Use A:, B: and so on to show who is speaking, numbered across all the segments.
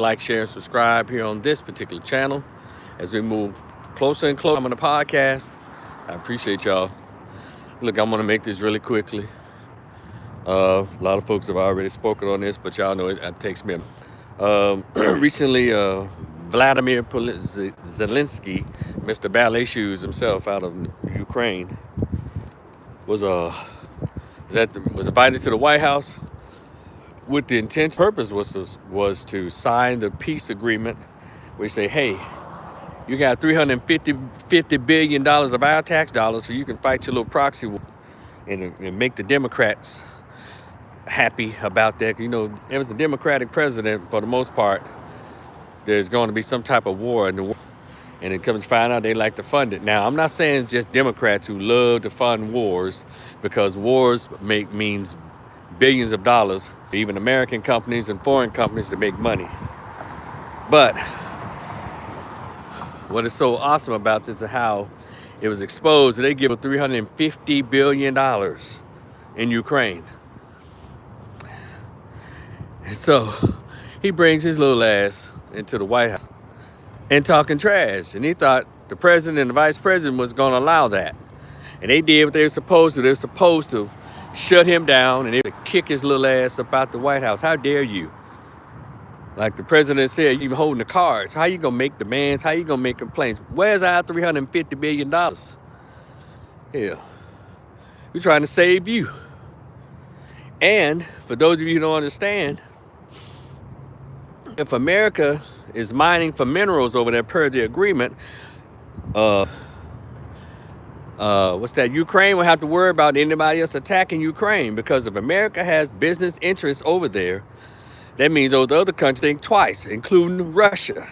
A: like, share, and subscribe here on this particular channel as we move closer and closer on the podcast. I appreciate y'all. Look, I'm going to make this really quickly. A lot of folks have already spoken on this, but y'all know it takes me recently, Vladimir Zelensky, Mr. Ballet Shoes himself out of Ukraine, was invited to the White House with the purpose was to sign the peace agreement, which say, hey, you got $350 billion of our tax dollars, so you can fight your little proxy war and make the Democrats happy about that. You know, if it's a Democratic president, for the most part, there's going to be some type of war in the world, and it comes to find out they like to fund it. Now, I'm not saying it's just Democrats who love to fund wars, because wars means billions of dollars, even American companies and foreign companies, to make money. But what is so awesome about this is how it was exposed that they give $350 billion in Ukraine. So he brings his little ass into the White House and talking trash. And he thought the president and the vice president was going to allow that. And they did what they were supposed to. They were supposed to shut him down and they would kick his little ass up out the White House. How dare you? Like the president said, you holding the cards. How you going to make demands? How you going to make complaints? Where's our $350 billion? Hell, we're trying to save you. And for those of you who don't understand, if America is mining for minerals over there per the agreement, Ukraine will have to worry about anybody else attacking Ukraine, because if America has business interests over there, that means those other countries think twice, including Russia,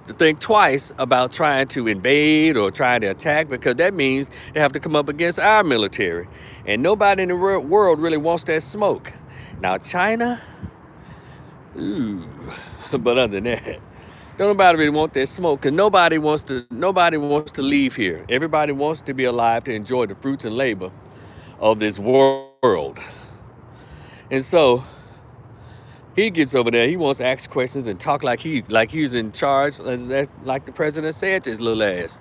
A: to think twice about trying to invade or trying to attack, because that means they have to come up against our military. And nobody in the world really wants that smoke. Now, China, ooh, but other than that, don't nobody really want that smoke, because nobody wants to leave here. Everybody wants to be alive to enjoy the fruits and labor of this world. And so he gets over there. He wants to ask questions and talk like he's in charge, like the president said to his little ass.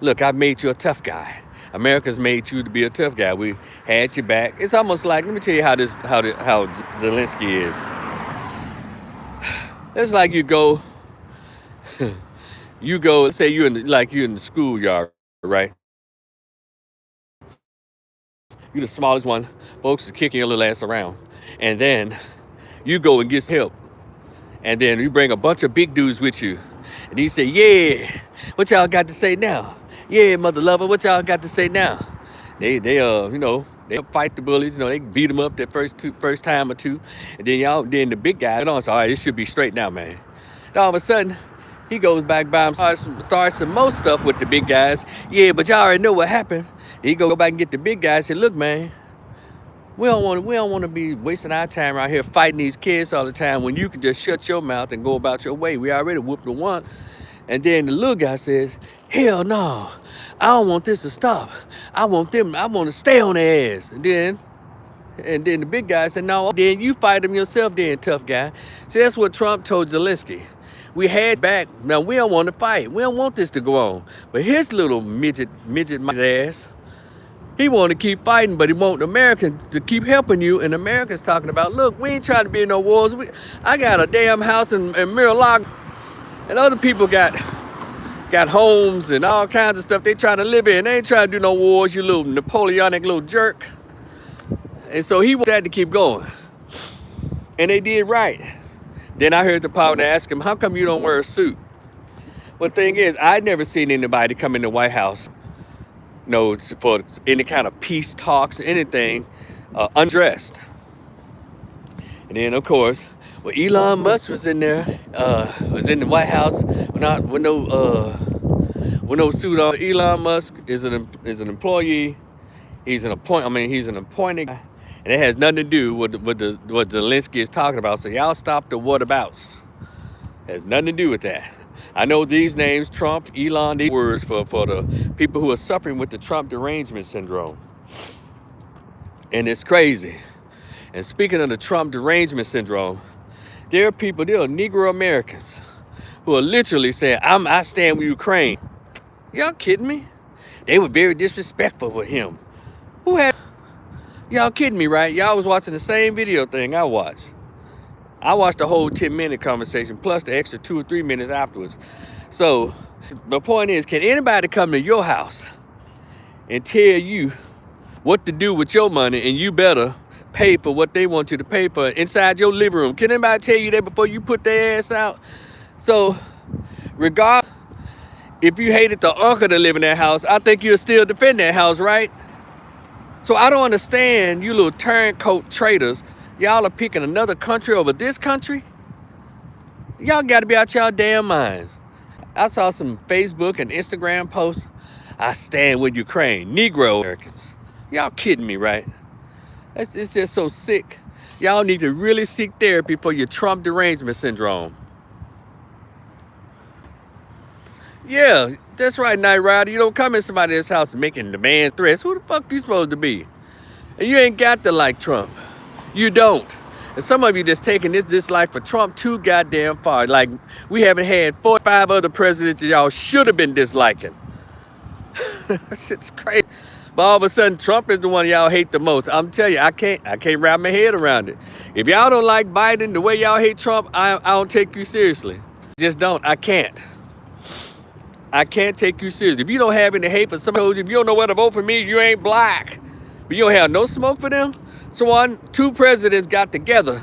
A: Look, I've made you a tough guy. America's made you to be a tough guy. We had you back. It's almost like, let me tell you how Zelensky is. It's like you go, say you're in the schoolyard, right? You're the smallest one. Folks are kicking your little ass around. And then you go and get help. And then you bring a bunch of big dudes with you. And he say, yeah, what y'all got to say now? Yeah, mother lover, what y'all got to say now? They fight the bullies. They beat them up that first time or two. And then the big guy, all right, this should be straight now, man. Then all of a sudden, he goes back by himself, starts some more stuff with the big guys. Yeah, but y'all already know what happened. He go back and get the big guys and say, look, man, we don't want to be wasting our time out here fighting these kids all the time when you can just shut your mouth and go about your way. We already whooped the one. And then the little guy says, hell no, I don't want this to stop. I want to stay on their ass. And then the big guy said, no, then you fight them yourself then, tough guy. See, that's what Trump told Zelensky. We had back. Now, we don't want to fight. We don't want this to go on. But his little midget ass, he want to keep fighting, but he want Americans to keep helping you. And America's talking about, look, we ain't trying to be in no wars. I got a damn house in Miralago, and other people got homes and all kinds of stuff they trying to live in. They ain't trying to do no wars, you little Napoleonic little jerk. And so he wanted that to keep going. And they did right. Then I heard the partner ask him, how come you don't wear a suit? Well, the thing is, I'd never seen anybody come in the White House, for any kind of peace talks, anything, undressed. And then, of course, Elon Musk was in there, was in the White House with no suit on. Elon Musk is an employee. He's an appointed guy, and it has nothing to do with what Zelensky is talking about. So y'all stop the whatabouts. It has nothing to do with that. I know these names, Trump, Elon, these words for the people who are suffering with the Trump derangement syndrome. And it's crazy. And speaking of the Trump derangement syndrome, There are people, there are Negro Americans who are literally saying, I stand with Ukraine. Y'all kidding me? They were very disrespectful with him. Who had, y'all kidding me, right? Y'all was watching the same video thing I watched. I watched the whole 10-minute conversation plus the extra 2 or 3 minutes afterwards. So the point is, can anybody come to your house and tell you what to do with your money, and you better pay for what they want you to pay for inside your living room? Can anybody tell you that before you put their ass out? So regardless, if you hated the uncle that live in that house, I think you'll still defend that house, right? So I don't understand you little turncoat traitors. Y'all are picking another country over this country? Y'all gotta be out y'all damn minds. I saw some Facebook and Instagram posts. I stand with Ukraine, Negro Americans. Y'all kidding me, right? It's just so sick. Y'all need to really seek therapy for your Trump derangement syndrome. Yeah, that's right, Night Rider. You don't come in somebody's house making demand threats. Who the fuck you supposed to be? And you ain't got to like Trump. You don't. And some of you just taking this dislike for Trump too goddamn far. Like, we haven't had 4 or 5 other presidents that y'all should have been disliking. That shit's crazy. But all of a sudden, Trump is the one y'all hate the most. I'm telling you, I can't wrap my head around it. If y'all don't like Biden the way y'all hate Trump, I don't take you seriously. Just don't. I can't take you seriously. If you don't have any hate for somebody, if you don't know where to vote for me, you ain't black. But you don't have no smoke for them? So 2 presidents got together,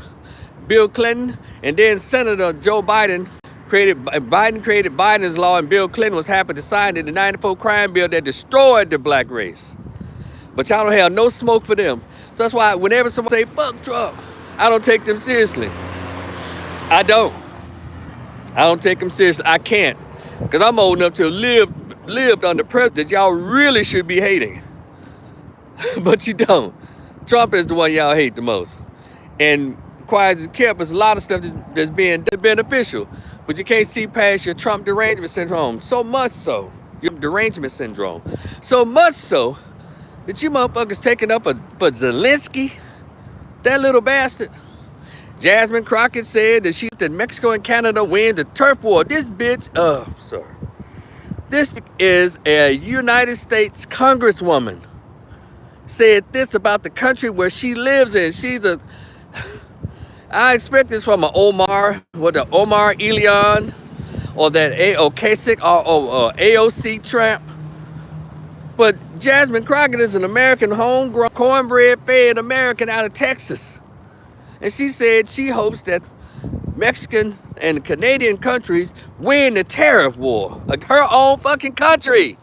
A: Bill Clinton and then Senator Joe Biden created Biden's law, and Bill Clinton was happy to sign it, the 94 crime bill that destroyed the black race. But y'all don't have no smoke for them. So that's why whenever someone say, fuck Trump, I don't take them seriously. I don't take them seriously. I can't. Because I'm old enough to have lived under presidents y'all really should be hating. But you don't. Trump is the one y'all hate the most. And quiet as it kept, there's a lot of stuff that's being beneficial. But you can't see past your Trump derangement syndrome. So much so. Your derangement syndrome. So much so that you motherfuckers taking up for Zelensky. That little bastard. Jasmine Crockett said that Mexico and Canada win the turf war. This bitch, this is a United States Congresswoman. Said this about the country where she lives in. I expect this from an Omar Elion, or that Kasich or AOC Trump. But Jasmine Crockett is an American, homegrown, cornbread fed American out of Texas. And she said she hopes that Mexican and Canadian countries win the tariff war. Like her own fucking country.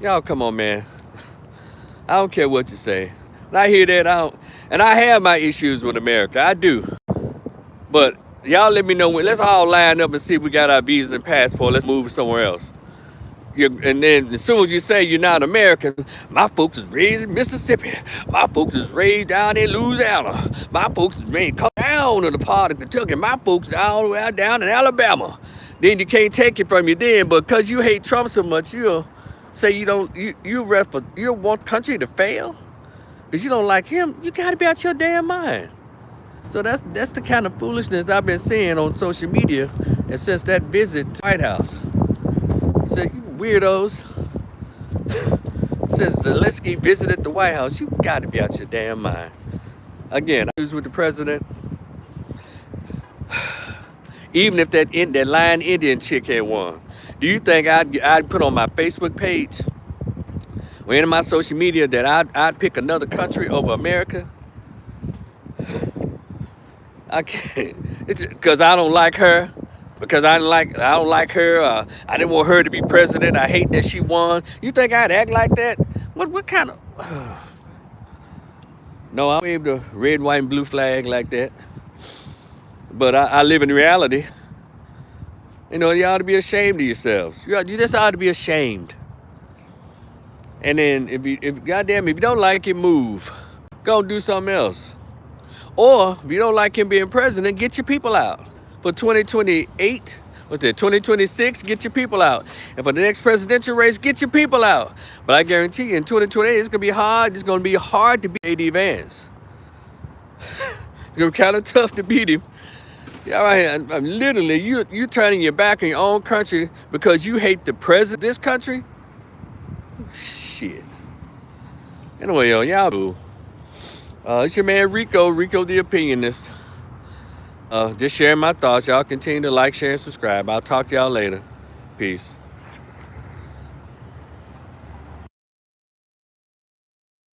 A: Y'all come on, man. I don't care what you say. When I hear that, and I have my issues with America. I do. But y'all let me know when. Let's all line up and see if we got our visas and passport. Let's move somewhere else. And then as soon as you say you're not American, my folks is raised in Mississippi. My folks is raised down in Louisiana. My folks is raised come down to the part of Kentucky. My folks all the way down in Alabama. Then you can't take it from you then, but because you hate Trump so much, you'll say you want country to fail? Because you don't like him, you gotta be out your damn mind. So that's the kind of foolishness I've been seeing on social media and since that visit to the White House. So you weirdos. Since Zelensky visited the White House, you gotta be out your damn mind. Again, I was with the president. Even if that lying Indian chick had won, do you think I'd put on my Facebook page or in my social media that I'd pick another country over America? I can't. It's because I don't like her. Because I don't like her. I didn't want her to be president. I hate that she won. You think I'd act like that? What kind of? No, I don't wave the red, white, and blue flag like that. But I live in reality. You know, you ought to be ashamed of yourselves. You just ought to be ashamed. And then if you don't like it, move. Go do something else. Or if you don't like him being president, get your people out. For 2028, 2026, get your people out. And for the next presidential race, get your people out. But I guarantee you, in 2028, it's gonna be hard. It's gonna be hard to beat A.D. Vance. It's gonna be kind of tough to beat him. Yeah, right. I'm literally, you turning your back on your own country because you hate the president of this country? Shit. Anyway, yo, y'all boo. It's your man Rico the Opinionist. Just sharing my thoughts. Y'all continue to like, share, and subscribe. I'll talk to y'all later. Peace.